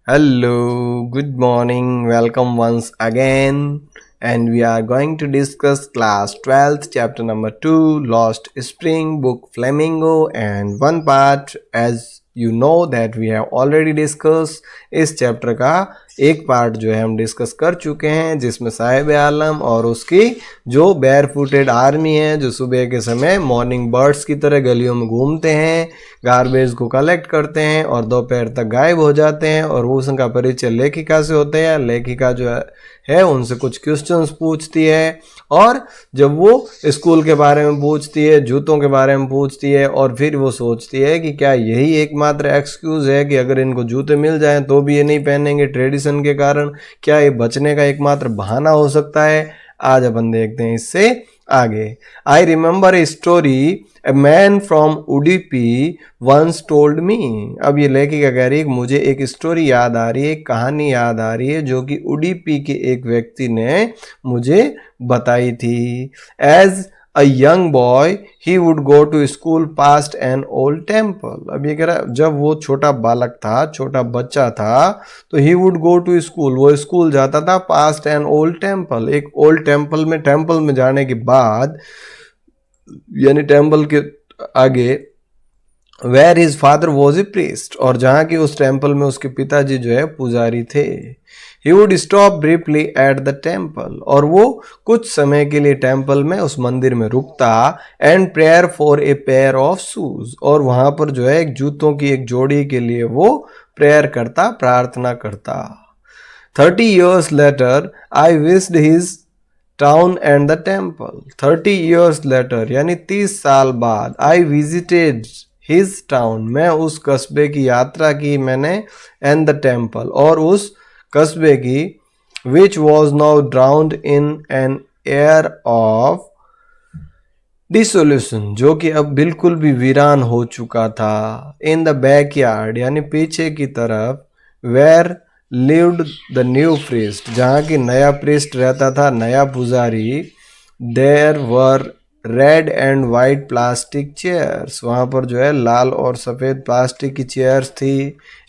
Hello, good morning, welcome once again. And we are going to discuss class 12th, chapter number 2, Lost Spring, book Flamingo, and one part. As you know that we have already discussed इस chapter का एक part जो है हम discuss कर चुके हैं, जिसमें साहिब आलम और उसकी जो बेयर फुटेड आर्मी है, जो सुबह के समय मॉर्निंग बर्ड्स की तरह गलियों में घूमते हैं, गार्बेज को कलेक्ट करते हैं और दोपहर तक गायब हो जाते हैं। और वो उनका परिचय लेखिका से होते हैं। लेखिका जो है उनसे कुछ क्वेश्चंस पूछती है, और जब वो स्कूल के बारे में पूछती है, जूतों के बारे में पूछती है, और फिर वो सोचती है कि क्या यही एकमात्र एक्सक्यूज़ है कि अगर इनको जूते मिल जाएं तो भी ये नहीं पहनेंगे ट्रेडिशन के कारण, क्या ये बचने का एकमात्र बहाना हो सकता है। आज अपन देखते हैं इससे आगे। I remember a story a man from Udupi once told me. अब ये लेखिका कह रही है कि मुझे एक स्टोरी याद आ रही है, एक कहानी याद आ रही है जो कि उडुपी के एक व्यक्ति ने मुझे बताई थी। As a young boy he would go to school past an old temple. अब ये कह रहा है जब वो छोटा बालक था, छोटा बच्चा था, तो he would go to school, वो स्कूल जाता था पास्ट एन ओल्ड टेम्पल, एक ओल्ड टेम्पल में जाने के बाद, यानी टेम्पल के आगे, where his father was a priest, और जहाँ की उस टेम्पल में उसके पिताजी जो है पुजारी थे। He would stop briefly at the temple, और वो कुछ समय के लिए टेम्पल में, उस मंदिर में रुकता, and prayer for a pair of shoes, और वहाँ पर जो है एक जूतों की एक जोड़ी के लिए वो प्रेयर करता, प्रार्थना करता। 30 years later I visited his town and the temple. 30 years later यानी 30 साल बाद, आई विजिटेड हिज टाउन, मैं उस कस्बे की यात्रा की मैंने, एंड द टेम्पल, और उस कस्बे की, which was now ड्राउन्ड in an air of dissolution, जो कि अब बिल्कुल भी वीरान हो चुका था। इन द बैकयार्ड यानी पीछे की तरफ, where lived the new priest, जहाँ की नया प्रीस्ट रहता था, नया पुजारी। There were red and white plastic chairs, वहाँ पर जो है लाल और सफ़ेद प्लास्टिक की चेयर्स थी।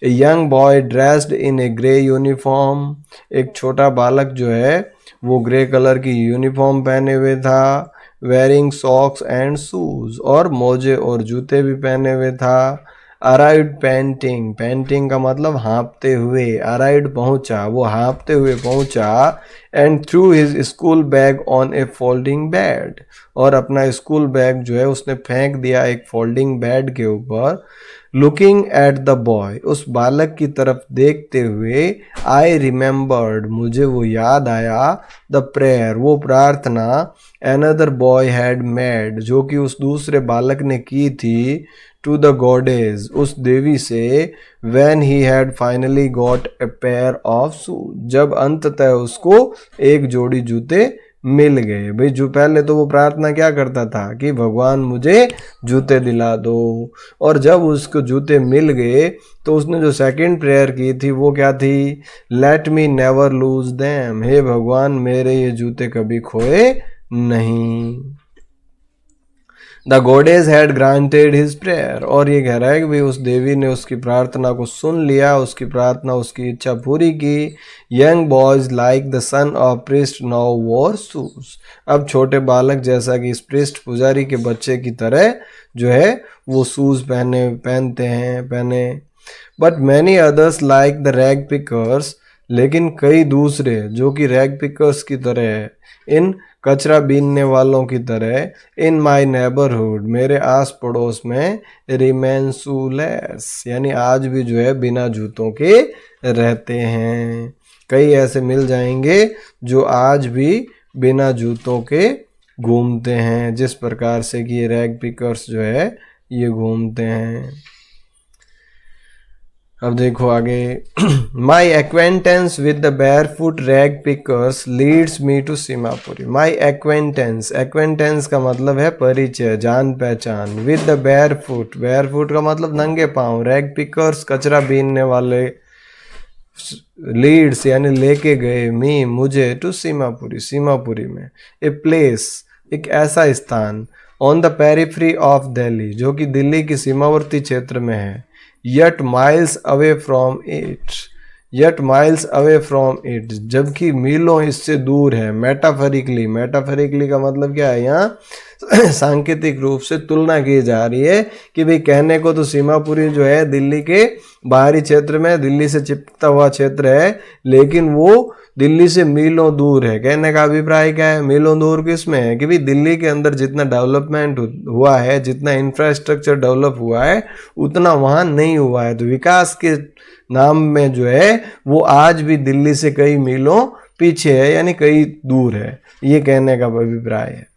A young boy dressed in A grey uniform, एक छोटा बालक जो है वो ग्रे कलर की यूनिफॉर्म पहने हुए था। वेयरिंग सॉक्स एंड शूज, और मोजे और जूते भी पहने हुए था। अराइव्ड पेंटिंग, पेंटिंग का मतलब हाँपते हुए, अराइव्ड पहुंचा, वो हाँपते हुए पहुंचा। And through his school bag on A folding bed, और अपना स्कूल बैग जो है उसने फेंक दिया एक फोल्डिंग बेड के ऊपर। लुकिंग एट द बॉय, उस बालक की तरफ देखते हुए, आई रिमेंबर्ड, मुझे वो याद आया, द प्रेयर, वो प्रार्थना, अनदर बॉय हैड मेड, जो कि उस दूसरे बालक ने की थी, टू द गॉडेज, उस देवी से, when he had finally got a pair of shoes, जब अंततः उसको एक जोड़ी जूते मिल गए। भाई जो पहले तो वो प्रार्थना क्या करता था कि भगवान मुझे जूते दिला दो, और जब उसको जूते मिल गए तो उसने जो सेकंड प्रेयर की थी वो क्या थी, let me never lose them, हे भगवान मेरे ये जूते कभी खोए नहीं। The goddess had granted his prayer, और ये कह रहा है कि भाई उस देवी ने उसकी प्रार्थना को सुन लिया, उसकी प्रार्थना, उसकी इच्छा पूरी की। Young boys like the son of priest now war shoes, अब छोटे बालक जैसा कि इस प्रिस्ट पुजारी के बच्चे की तरह जो है वो शूज पहने। But many others like the rag pickers, लेकिन कई दूसरे जो कि रैग पिकर्स की तरह है, इन कचरा बीनने वालों की तरह, इन माई नेबरहुड, मेरे आस पड़ोस में, रिमेन शूलेस, यानी आज भी जो है बिना जूतों के रहते हैं। कई ऐसे मिल जाएंगे जो आज भी बिना जूतों के घूमते हैं, जिस प्रकार से कि ये रैग पिकर्स जो है ये घूमते हैं। अब देखो आगे। My acquaintance with the barefoot rag pickers leads me to Seemapuri. My acquaintance, acquaintance का मतलब है परिचय, जान पहचान। विद द बेयरफुट, बेयरफुट का मतलब नंगे पांव, रैग पिकर्स कचरा बीनने वाले, लीड्स यानी लेके गए, मी मुझे, टू सीमापुरी, सीमापुरी में, ए प्लेस एक ऐसा स्थान, on the periphery of Delhi, जो कि दिल्ली की सीमावर्ती क्षेत्र में है, yet miles away from it, yet miles away from it, जबकि मीलों इससे दूर है। मेटाफरिकली का मतलब क्या है, यहाँ सांकेतिक रूप से तुलना की जा रही है कि भाई कहने को तो सीमापुरी जो है दिल्ली के बाहरी क्षेत्र में, दिल्ली से चिपकता हुआ क्षेत्र है, लेकिन वो दिल्ली से मीलों दूर है। कहने का अभिप्राय क्या है, मीलों दूर किसमें है कि भाई दिल्ली के अंदर जितना डेवलपमेंट हुआ है, जितना इंफ्रास्ट्रक्चर डेवलप हुआ है, उतना वहाँ नहीं हुआ है। तो विकास के नाम में जो है वो आज भी दिल्ली से कई मीलों पीछे है, यानी कई दूर है, ये कहने का अभिप्राय है।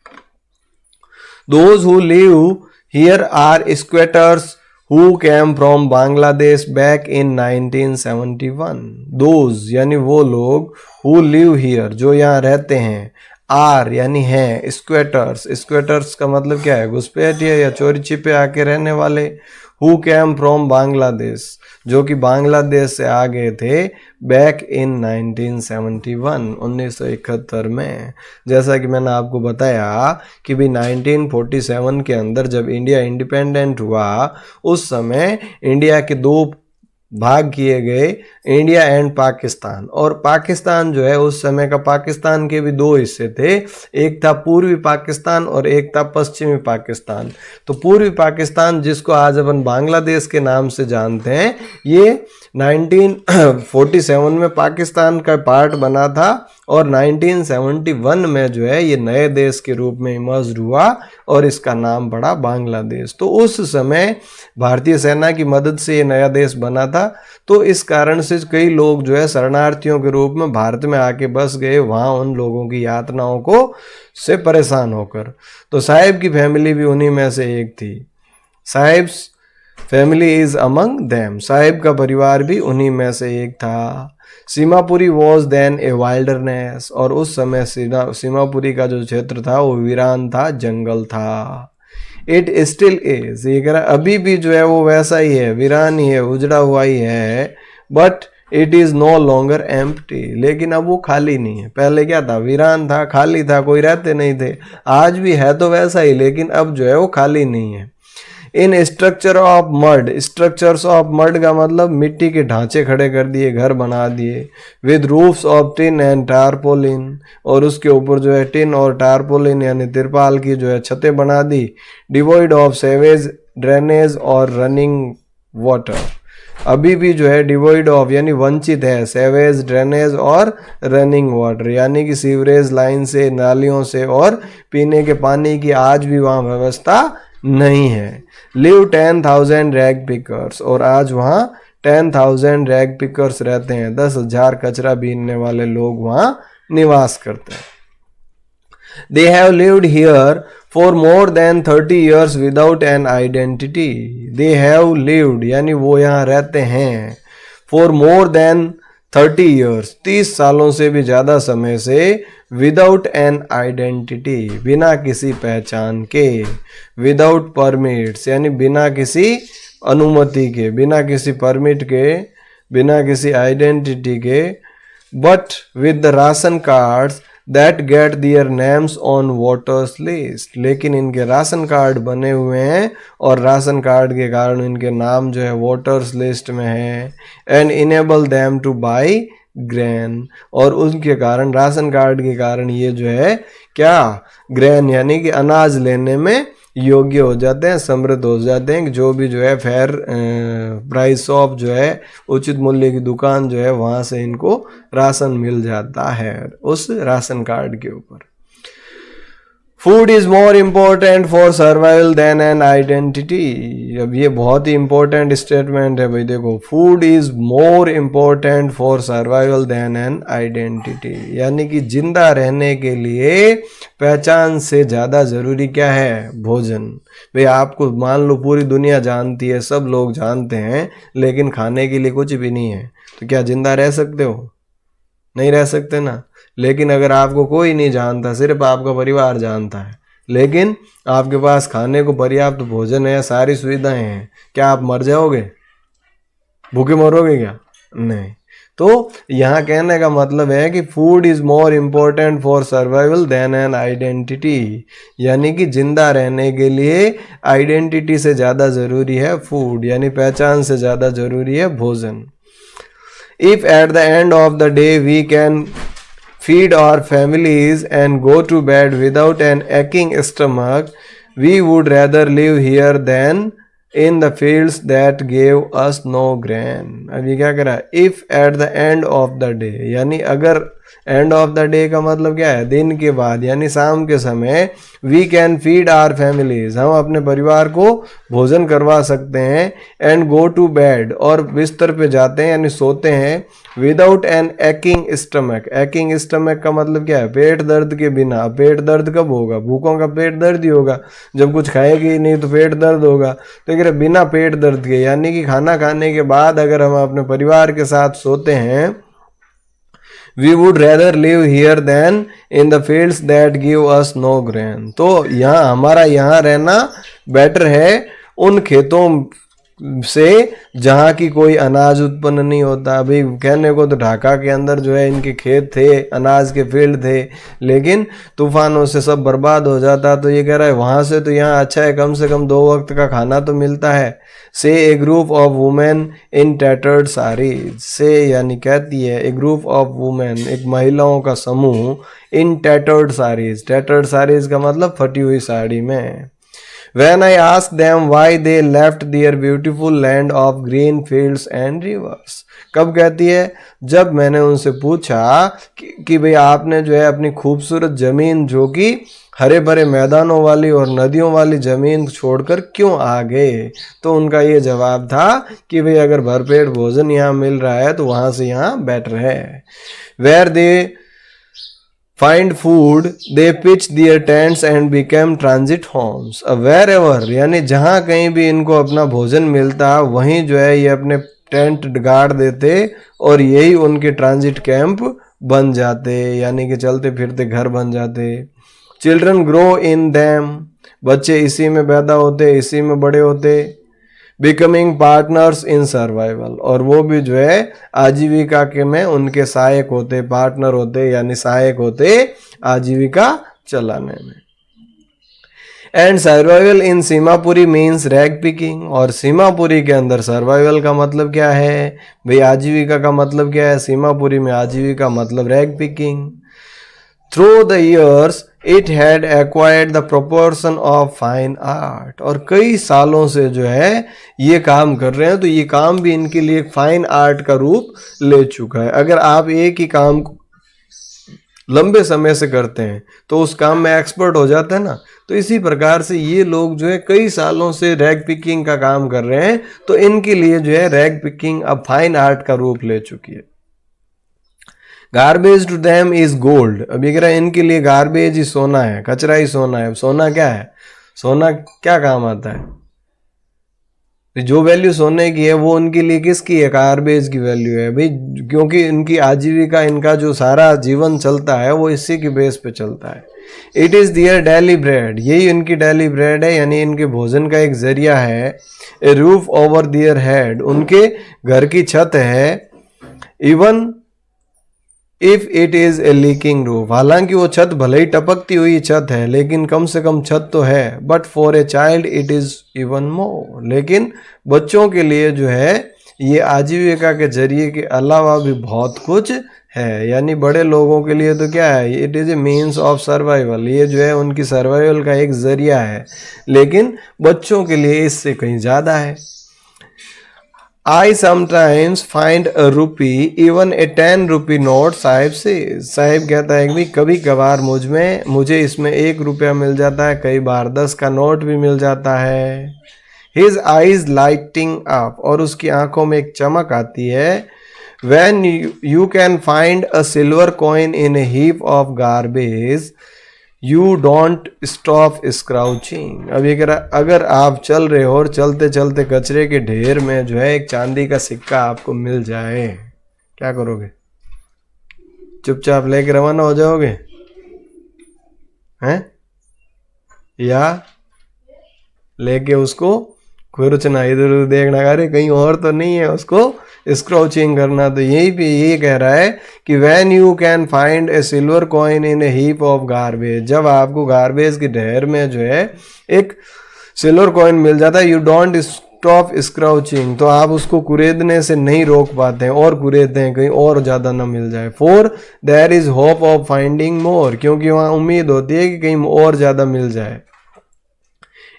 Those who live here are squatters who came from Bangladesh back in 1971. Those यानी वो लोग, who live here जो यहाँ रहते हैं, आर यानी हैं, स्क्वेटर्स का मतलब क्या है, घुसपैठिए या चोरी छिपे आके रहने वाले। हु कैम फ्रॉम बांग्लादेश जो कि बांग्लादेश से आ गए थे, बैक इन 1971 में। जैसा कि मैंने आपको बताया कि भी 1947 के अंदर जब इंडिया इंडिपेंडेंट हुआ, उस समय इंडिया के दो भाग किए गए, इंडिया एंड पाकिस्तान। और पाकिस्तान जो है उस समय का, पाकिस्तान के भी दो हिस्से थे, एक था पूर्वी पाकिस्तान और एक था पश्चिमी पाकिस्तान। तो पूर्वी पाकिस्तान जिसको आज अपन बांग्लादेश के नाम से जानते हैं, ये 1947 में पाकिस्तान का पार्ट बना था और 1971 में जो है ये नए देश के रूप में इमर्ज हुआ और इसका नाम पड़ा बांग्लादेश। तो उस समय भारतीय सेना की मदद से ये नया देश बना था। तो इस कारण से कई लोग जो है शरणार्थियों के रूप में भारत में आके बस गए, वहाँ उन लोगों की यातनाओं को से परेशान होकर। तो साहिब की फैमिली भी उन्हीं में से एक थी। Saheb's family is among them, Saheb का परिवार भी उन्हीं में से एक था। Seemapuri was then a wilderness, और उस समय सीमापुरी का जो क्षेत्र था वो वीरान था, जंगल था। इट स्टिल इज, ये कह रहा अभी भी जो है वो वैसा ही है, वीरान ही है, उजड़ा हुआ ही है। But it is no longer empty, लेकिन अब वो खाली नहीं है। पहले क्या था, वीरान था, खाली था, कोई रहते नहीं थे। आज भी है तो वैसा ही, लेकिन अब जो है वो खाली नहीं है। इन structure of mud, structures of mud का मतलब मिट्टी के ढांचे खड़े कर दिए, घर बना दिए। With roofs of tin and tarpaulin, और उसके ऊपर जो है टिन और टारपोलिन यानी तिरपाल की जो है छतें बना दी। डिवॉइड ऑफ सेवेज ड्रेनेज और रनिंग वाटर, अभी भी जो है डिवॉइड ऑफ यानी वंचित है, सेवेज ड्रेनेज और रनिंग वाटर यानी कि सीवरेज लाइन से, नालियों से और पीने के पानी की आज भी वहाँ व्यवस्था नहीं है। लिव 10,000 रैग पिकर्स, और आज वहाँ 10,000 रैग पिकर्स रहते हैं, 10,000 कचरा बीनने वाले लोग वहाँ निवास करते हैं। They have lived here for more than 30 years without an identity. They have lived यानी वो यहाँ रहते हैं, for more than 30 years 30 सालों से भी ज़्यादा समय से, विदाउट एन आइडेंटिटी बिना किसी पहचान के, विदाउट परमिट्स यानी बिना किसी अनुमति के, बिना किसी परमिट के, बिना किसी आइडेंटिटी के। But with the ration cards that get their names on voters list, लेकिन इनके राशन कार्ड बने हुए हैं और राशन कार्ड के कारण इनके नाम जो है वोटर्स लिस्ट में है। And enable them two by grain, और उनके कारण, राशन कार्ड के कारण ये जो है क्या, ग्रेन यानी कि अनाज लेने में योग्य हो जाते हैं, समृद्ध हो जाते हैं। जो भी जो है फेयर प्राइस ऑफ जो है उचित मूल्य की दुकान जो है वहाँ से इनको राशन मिल जाता है उस राशन कार्ड के ऊपर। Food is more important for survival than an identity, अब ये बहुत ही इंपॉर्टेंट स्टेटमेंट है भाई। देखो, food is more important for survival than an identity, यानी कि जिंदा रहने के लिए पहचान से ज़्यादा ज़रूरी क्या है, भोजन। भाई आपको मान लो पूरी दुनिया जानती है, सब लोग जानते हैं, लेकिन खाने के लिए कुछ भी नहीं है, तो क्या जिंदा रह सकते हो? नहीं रह सकते ना। लेकिन अगर आपको कोई नहीं जानता, सिर्फ आपका परिवार जानता है, लेकिन आपके पास खाने को पर्याप्त भोजन है, सारी सुविधाएं हैं, क्या आप मर जाओगे? भूखे मरोगे क्या? नहीं। तो यहाँ कहने का मतलब है कि food is more important for survival than an identity, यानी कि जिंदा रहने के लिए आइडेंटिटी से ज़्यादा ज़रूरी है फूड, यानी पहचान से ज़्यादा ज़रूरी है भोजन। If at the end of the day we can feed our families and go to bed without an aching stomach, we would rather live here than in the fields that gave us no grain. अब ये क्या करा, if at the end of the day, यानी अगर end of the day का मतलब क्या है, दिन के बाद यानी शाम के समय, we can feed our families, हम अपने परिवार को भोजन करवा सकते हैं, एंड गो टू बेड, और बिस्तर पे जाते हैं यानी सोते हैं, without an aching stomach. Aching stomach का मतलब क्या है, पेट दर्द के बिना। पेट दर्द कब होगा, भूखों का पेट दर्द ही होगा, जब कुछ खाएगी ही नहीं तो पेट दर्द होगा। तो कह रहे बिना पेट दर्द के, यानी कि खाना खाने के बाद अगर हम अपने परिवार के साथ सोते हैं, we would rather live here than in the fields that give us no grain। तो यहाँ हमारा यहाँ रहना बेटर है उन खेतों से जहाँ की कोई अनाज उत्पन्न नहीं होता। अभी कहने को तो ढाका के अंदर जो है इनके खेत थे, अनाज के फील्ड थे, लेकिन तूफानों से सब बर्बाद हो जाता। तो ये कह रहा है वहाँ से तो यहाँ अच्छा है, कम से कम 2 वक्त का खाना तो मिलता है। Say a group of women in tattered saris, say यानी कहती है ए ग्रुप ऑफ वुमेन, एक महिलाओं का समूह, इन टैटर्ड साड़ीज, टैटर्ड साड़ीज का मतलब फटी हुई साड़ी में। When I asked them why they left their beautiful land of green fields and rivers, कब कहती है, जब मैंने उनसे पूछा कि भाई आपने जो है अपनी खूबसूरत जमीन जो कि हरे भरे मैदानों वाली और नदियों वाली जमीन छोड़कर क्यों आ गए, तो उनका ये जवाब था कि भाई अगर भरपेट भोजन यहाँ मिल रहा है तो वहाँ से यहाँ बेटर है। Where they find food, they pitch their tents and become transit homes। wherever यानी जहाँ कहीं भी इनको अपना भोजन मिलता वहीं जो है ये अपने टेंट गाड़ देते और यही उनके ट्रांजिट कैंप बन जाते, यानी कि चलते फिरते घर बन जाते। चिल्ड्रन ग्रो इन दैम, बच्चे इसी में पैदा होते, इसी में बड़े होते। बिकमिंग पार्टनर्स इन सर्वाइवल, और वो भी जो है आजीविका के में उनके सहायक होते, पार्टनर होते यानी सहायक होते आजीविका चलाने में। And survival in Seemapuri means rag picking, और सीमापुरी के अंदर सर्वाइवल का मतलब क्या है भाई, आजीविका का मतलब क्या है, सीमापुरी में आजीविका मतलब rag picking. Through the years it had acquired the proportion of fine art, और कई सालों से जो है ये काम कर रहे हैं तो ये काम भी इनके लिए फाइन आर्ट का रूप ले चुका है। अगर आप एक ही काम को लंबे समय से करते हैं तो उस काम में एक्सपर्ट हो जाते हैं ना, तो इसी प्रकार से ये लोग जो है कई सालों से रैग पिकिंग का काम कर रहे हैं, तो इनके लिए जो है रैग पिकिंग अब फाइन आर्ट का रूप ले चुकी है। Garbage to them is gold, अब ये कह रहा है इनके लिए गार्बेज ही सोना है, कचरा ही सोना है। सोना क्या है, सोना क्या काम आता है, जो वैल्यू सोने की है वो उनके लिए किसकी है, गार्बेज की वैल्यू है भाई, क्योंकि इनकी आजीविका, इनका जो सारा जीवन चलता है वो इसी के बेस पे चलता है। It is their daily bread, यही इनकी डेली ब्रेड है, यानी इनके भोजन का एक जरिया है। ए रूफ ओवर दियर हेड, उनके घर की छत है। Even if it is a leaking roof, हालांकि वो छत भले ही टपकती हुई छत है लेकिन कम से कम छत तो है। But for a child it is even more, लेकिन बच्चों के लिए जो है ये आजीविका के जरिए के अलावा भी बहुत कुछ है, यानी बड़े लोगों के लिए तो क्या है, it is a means of survival, ये जो है उनकी सर्वाइवल का एक जरिया है, लेकिन बच्चों के लिए इससे कहीं ज़्यादा है। I sometimes find a rupee, even a 10 rupee note, Sahib से, साहिब कहता है कि कभी कभार मुझे इसमें 1 रुपया मिल जाता है, कई बार 10 का नोट भी मिल जाता है। His eyes lighting up, और उसकी आंखों में एक चमक आती है। When you can find a silver coin in a heap of garbage, you don't stop scrounging, अब ये कह रहा अगर आप चल रहे हो और चलते चलते कचरे के ढेर में जो है एक चांदी का सिक्का आपको मिल जाए, क्या करोगे, चुपचाप लेके रवाना हो जाओगे हैं, या लेके उसको खुरचना, इधर उधर देखना, अरे कहीं और तो नहीं है, उसको स्क्राउचिंग करना। तो यही भी ये कह रहा है कि when you can find A silver coin in A heap of garbage, जब आपको गार्बेज के ढेर में जो है एक सिल्वर कॉइन मिल जाता है, यू डोंट स्टॉप स्क्राउचिंग, तो आप उसको कुरेदने से नहीं रोक पाते हैं और कुरेदते हैं कहीं और ज़्यादा ना मिल जाए। For there is hope of finding more, क्योंकि वहाँ उम्मीद होती है कि कहीं और ज़्यादा मिल जाए।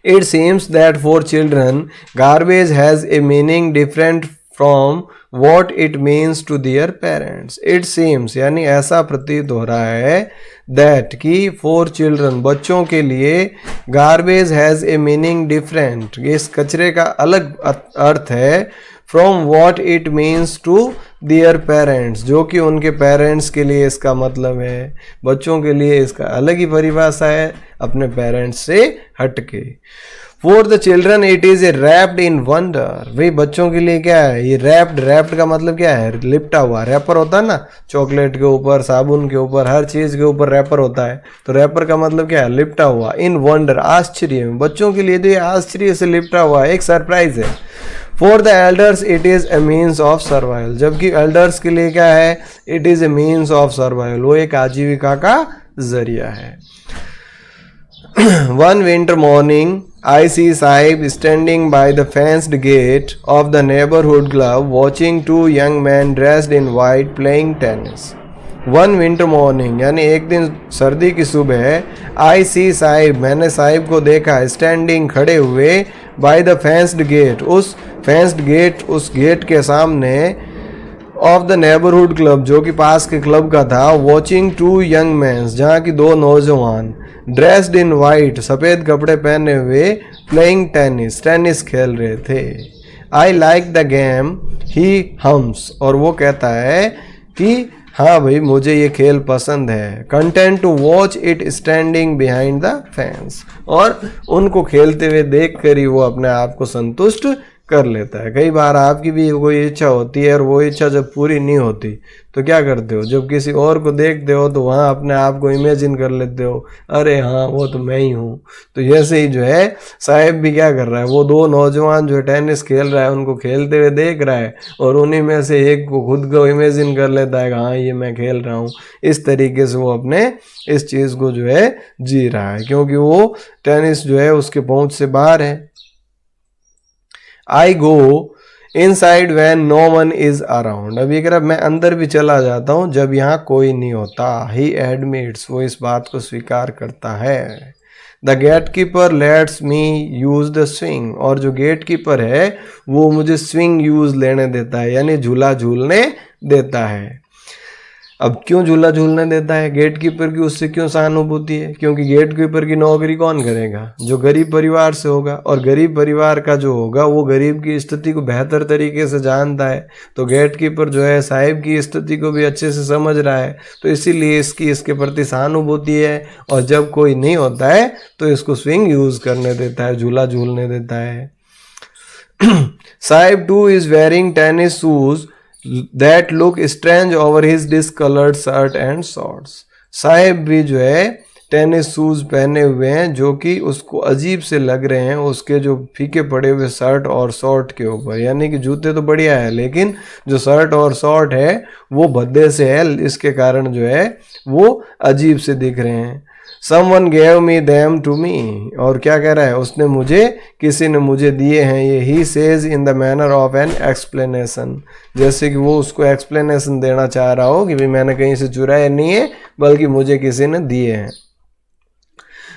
It seems that for children, garbage has a meaning different from what it means to their parents. It seems यानी ऐसा प्रतीत हो रहा है that कि for children बच्चों के लिए garbage has a meaning different, इस कचरे का अलग अर्थ है from what it means to their parents, जो कि उनके पेरेंट्स के लिए इसका मतलब है। बच्चों के लिए इसका अलग ही परिभाषा है अपने पेरेंट्स से हटके। For the children it is a wrapped in wonder, भाई बच्चों के लिए क्या है ये रैप्ड, रैप्ड का मतलब क्या है लिपटा हुआ, रैपर होता है ना चॉकलेट के ऊपर, साबुन के ऊपर, हर चीज के ऊपर रैपर होता है, तो रैपर का मतलब क्या है लिपटा हुआ। इन वंडर आश्चर्य में, बच्चों के लिए तो ये आश्चर्य से लिपटा हुआ है, एक सरप्राइज है। For the elders it is a means of survival, जबकि एल्डर्स के लिए क्या है it is a means of survival, वो एक आजीविका का जरिया है। One winter morning, I see Sahib standing by the fenced gate of the neighborhood club, watching two young men dressed in white playing tennis. One winter morning, यानी एक दिन सर्दी की सुबह, I see Sahib, मैंने साहिब को देखा, standing खड़े हुए, by the fenced gate, उस fenced gate, उस गेट के सामने, ऑफ द नेबरहुड क्लब, जो कि पास के क्लब का था, वॉचिंग टू यंग मैंस, जहाँ की दो नौजवान, ड्रेस्ड इन वाइट, सफ़ेद कपड़े पहने हुए, प्लेइंग टेनिस, टेनिस खेल रहे थे। I like the game he hums, और वो कहता है कि हाँ भाई मुझे ये खेल पसंद है। Content to watch it standing behind the fence, और उनको खेलते हुए देख कर ही वो अपने आप को संतुष्ट कर लेता है। कई बार आपकी भी कोई इच्छा होती है और वो इच्छा जब पूरी नहीं होती तो क्या करते हो, जब किसी और को देखते हो तो वहाँ अपने आप को इमेजिन कर लेते हो, अरे हाँ वो तो मैं ही हूँ। तो ऐसे ही जो है साहिब भी क्या कर रहा है, वो दो नौजवान जो टेनिस खेल रहा है उनको खेलते हुए देख रहा है और उन्हीं में से एक को खुद को इमेजिन कर लेता है हाँ ये मैं खेल रहा हूँ। इस तरीके से वो अपने इस चीज़ को जो है जी रहा है, क्योंकि वो टेनिस जो है उसके पहुँच से बाहर है। I go inside when no one is around, अब ये कह रहा मैं अंदर भी चला जाता हूँ जब यहाँ कोई नहीं होता। He admits, वो इस बात को स्वीकार करता है। The gatekeeper lets me use the swing, और जो गेट कीपर है वो मुझे स्विंग यूज लेने देता है, यानी झूला झूलने देता है। अब क्यों झूला झूलने देता है गेट कीपर की, उससे क्यों सहानुभूति है, क्योंकि गेट कीपर की नौकरी कौन करेगा, जो गरीब परिवार से होगा, और गरीब परिवार का जो होगा वो गरीब की स्थिति को बेहतर तरीके से जानता है। तो गेट कीपर जो है साहिब की स्थिति को भी अच्छे से समझ रहा है, तो इसीलिए इसके प्रति सहानुभूति है, और जब कोई नहीं होता है तो इसको स्विंग यूज करने देता है, झूला झूलने देता है। Sahib two is wearing tennis shoes that look strange over his discolored shirt and shorts, Sahib भी जो है टेनिस शूज पहने हुए हैं जो कि उसको अजीब से लग रहे हैं उसके जो फीके पड़े हुए शर्ट और शॉर्ट के ऊपर, यानी कि जूते तो बढ़िया है लेकिन जो शर्ट और शॉर्ट है वो भद्दे से है, इसके कारण जो है वो अजीब से दिख रहे हैं। Someone gave me them to me, और क्या कह रहा है उसने मुझे, किसी ने मुझे दिए हैं ये। He says in the manner of an explanation, जैसे कि वो उसको एक्सप्लेनेशन देना चाह रहा हो कि भाई मैंने कहीं से चुराए नहीं है बल्कि मुझे किसी ने दिए हैं।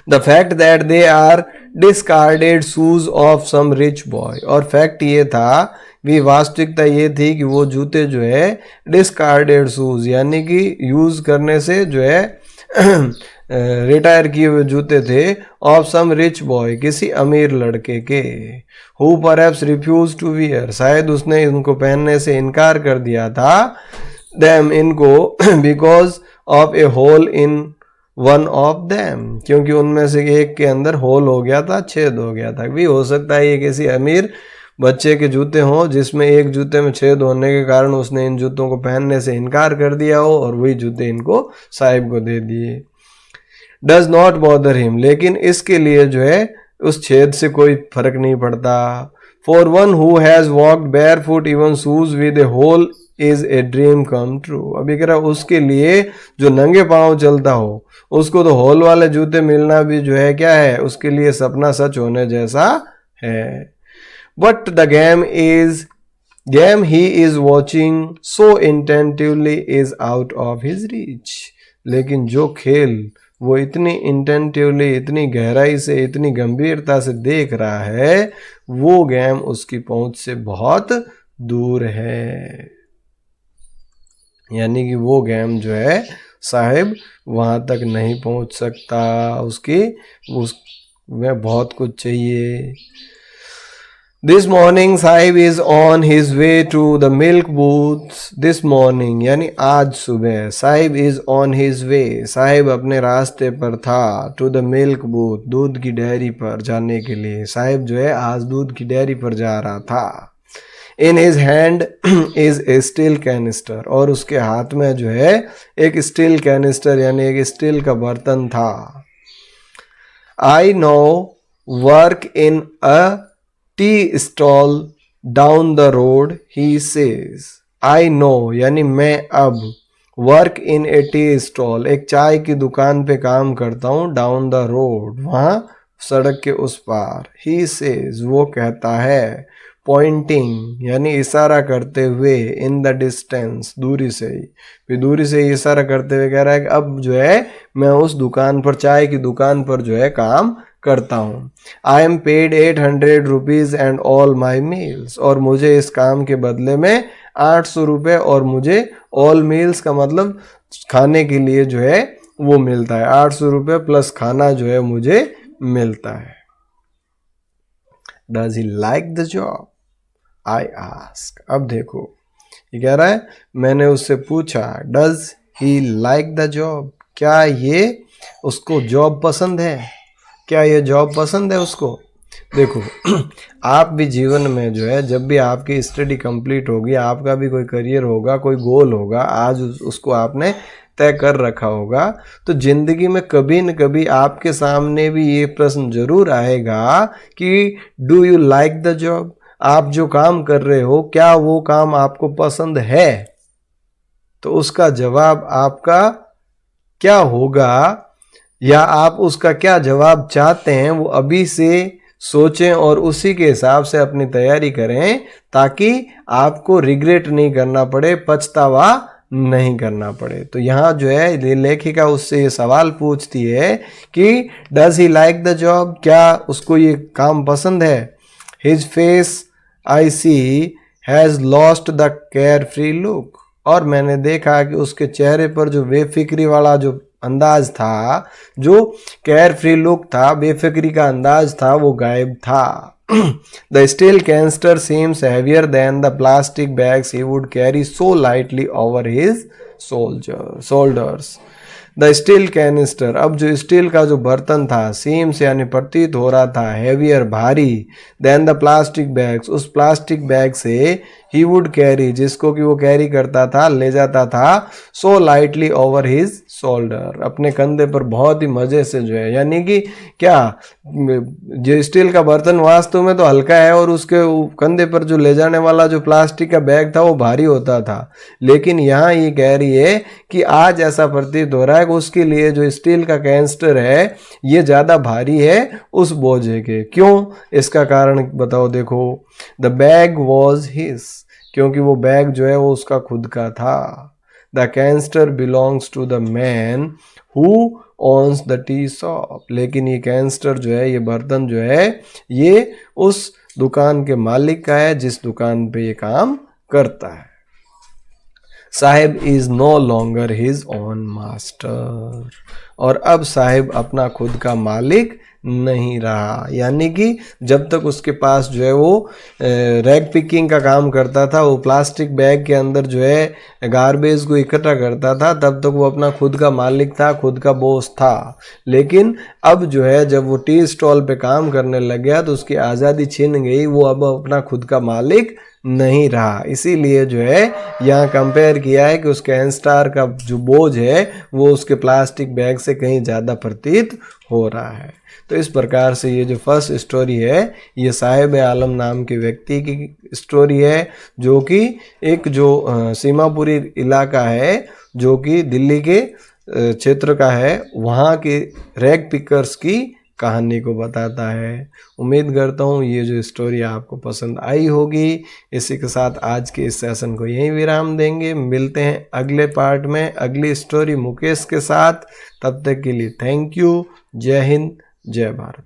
The fact that they are discarded shoes of some rich boy, और फैक्ट ये था भी वास्तविकता ये थी कि वो जूते जो है डिस्कार्डेड शूज, यानी कि यूज करने से जो है रिटायर किए हुए जूते थे, ऑफ सम रिच बॉय, किसी अमीर लड़के के, who perhaps refuse to wear, शायद उसने इनको पहनने से इनकार कर दिया था, देम इनको, because of a hole in one of them, क्योंकि उनमें से एक के अंदर होल हो गया था, छेद हो गया था। भी हो सकता है ये किसी अमीर बच्चे के जूते हों जिसमें एक जूते में छेद होने के कारण उसने इन जूतों को पहनने से इनकार कर दिया हो और वही जूते इनको साहिब को दे दिए। डज नॉट बॉदर हिम, लेकिन इसके लिए जो है उस छेद से कोई फर्क नहीं पड़ता। For one who has walked bare foot even shoes with a hole is a dream come true, अभी कह रहा उसके लिए जो नंगे पांव चलता हो उसको तो होल वाले जूते मिलना भी जो है क्या है उसके लिए सपना सच होने जैसा है। But the game he is watching so intentively is out of his reach. लेकिन जो खेल वो इतनी इंटेंटिवली, इतनी गहराई से, इतनी गंभीरता से देख रहा है, वो गेम उसकी पहुंच से बहुत दूर है। यानी कि वो गेम जो है साहिब वहां तक नहीं पहुंच सकता, उसमें बहुत कुछ चाहिए। This morning Saheb is on his way to the milk booth. This morning यानी आज सुबह, Saheb is on his way, Saheb अपने रास्ते पर था, टू द मिल्क बूथ, दूध की डेयरी पर जाने के लिए। साहिब जो है आज दूध की डेयरी पर जा रहा था। In his hand is a steel canister, और उसके हाथ में जो है एक स्टील कैनिस्टर यानी एक स्टील का बर्तन था। I know work in a tea stall down the road, he says. I know यानी मैं अब, work in A tea stall एक चाय की दुकान पे काम करता हूँ, डाउन द रोड वहां सड़क के उस पार, ही सेज वो कहता है, पॉइंटिंग यानी इशारा करते हुए, इन द डिस्टेंस दूरी से ही, फिर दूरी से इशारा करते हुए कह रहा है कि अब जो है मैं उस दुकान पर, चाय की दुकान पर जो है काम करता हूँ। I am paid 800 rupees and all my meals, और मुझे इस काम के बदले में 800 रुपये और मुझे ऑल मील्स का मतलब खाने के लिए जो है वो मिलता है। 800 रुपये प्लस खाना जो है मुझे मिलता है। Does he like the job? I ask. अब देखो ये कह रहा है, मैंने उससे पूछा, does he like the job, क्या ये उसको जॉब पसंद है, क्या ये जॉब पसंद है उसको। देखो आप भी जीवन में जो है, जब भी आपकी स्टडी कंप्लीट होगी, आपका भी कोई करियर होगा, कोई गोल होगा, आज उसको आपने तय कर रखा होगा, तो जिंदगी में कभी न कभी आपके सामने भी ये प्रश्न जरूर आएगा कि do you like the job, आप जो काम कर रहे हो क्या वो काम आपको पसंद है। तो उसका जवाब आपका क्या होगा, या आप उसका क्या जवाब चाहते हैं, वो अभी से सोचें और उसी के हिसाब से अपनी तैयारी करें, ताकि आपको रिग्रेट नहीं करना पड़े, पछतावा नहीं करना पड़े। तो यहाँ जो है लेखिका उससे ये सवाल पूछती है कि does he like the job, क्या उसको ये काम पसंद है। His face I see has lost the carefree look, और मैंने देखा कि उसके चेहरे पर जो बेफिक्री वाला जो अंदाज था, जो केयर फ्री लुक था, बेफिक्री का अंदाज था, वो गायब था। The steel canister seems heavier than the plastic bags he would carry so lightly over his shoulders. The steel canister, अब जो स्टील का जो बर्तन था, सीम्स यानी प्रतीत हो रहा था, हैवियर भारी, देन द प्लास्टिक बैग्स, उस प्लास्टिक बैग से, ही वुड कैरी जिसको कि वो कैरी करता था, ले जाता था, so lightly over his shoulder, अपने कंधे पर बहुत ही मजे से जो है, यानी कि क्या जो स्टील का बर्तन वास्तव में तो हल्का है और उसके कंधे पर जो ले जाने वाला जो प्लास्टिक का बैग था वो भारी होता था, लेकिन यहाँ ये कह रही है कि आज ऐसा प्रतीत हो रहा है कि उसके लिए जो स्टील का कैनिस्टर है ये ज़्यादा भारी है उस बोझे के। क्यों, इसका कारण बताओ। देखो, द बैग वॉज हिज, क्योंकि वो बैग जो है वो उसका खुद का था। The canister belongs to the man who owns the tea shop, लेकिन ये कैनिस्टर जो है, ये बर्तन जो है, ये उस दुकान के मालिक का है जिस दुकान पे ये काम करता है। Saheb is no longer his own master, और अब साहिब अपना खुद का मालिक नहीं रहा, यानी कि जब तक उसके पास जो है वो रैग पिकिंग का काम करता था, वो प्लास्टिक बैग के अंदर जो है गार्बेज को इकट्ठा करता था, तब तक वो अपना खुद का मालिक था, खुद का बॉस था। लेकिन अब जो है जब वो टी स्टॉल पे काम करने लग गया तो उसकी आज़ादी छीन गई, वो अब अपना खुद का मालिक नहीं रहा। इसीलिए जो है यहाँ कंपेयर किया है कि उस कैनिस्टर का जो बोझ है वो उसके प्लास्टिक बैग से कहीं ज़्यादा प्रतीत हो रहा है। तो इस प्रकार से ये जो फर्स्ट स्टोरी है ये साहिब आलम नाम के व्यक्ति की स्टोरी है, जो कि एक जो सीमापुरी इलाका है जो कि दिल्ली के क्षेत्र का है, वहाँ के रैग पिकर्स की कहानी को बताता है। उम्मीद करता हूँ ये जो स्टोरी आपको पसंद आई होगी। इसी के साथ आज के इस सेशन को यहीं विराम देंगे। मिलते हैं अगले पार्ट में अगली स्टोरी मुकेश के साथ। तब तक के लिए थैंक यू। जय हिंद, जय भारत।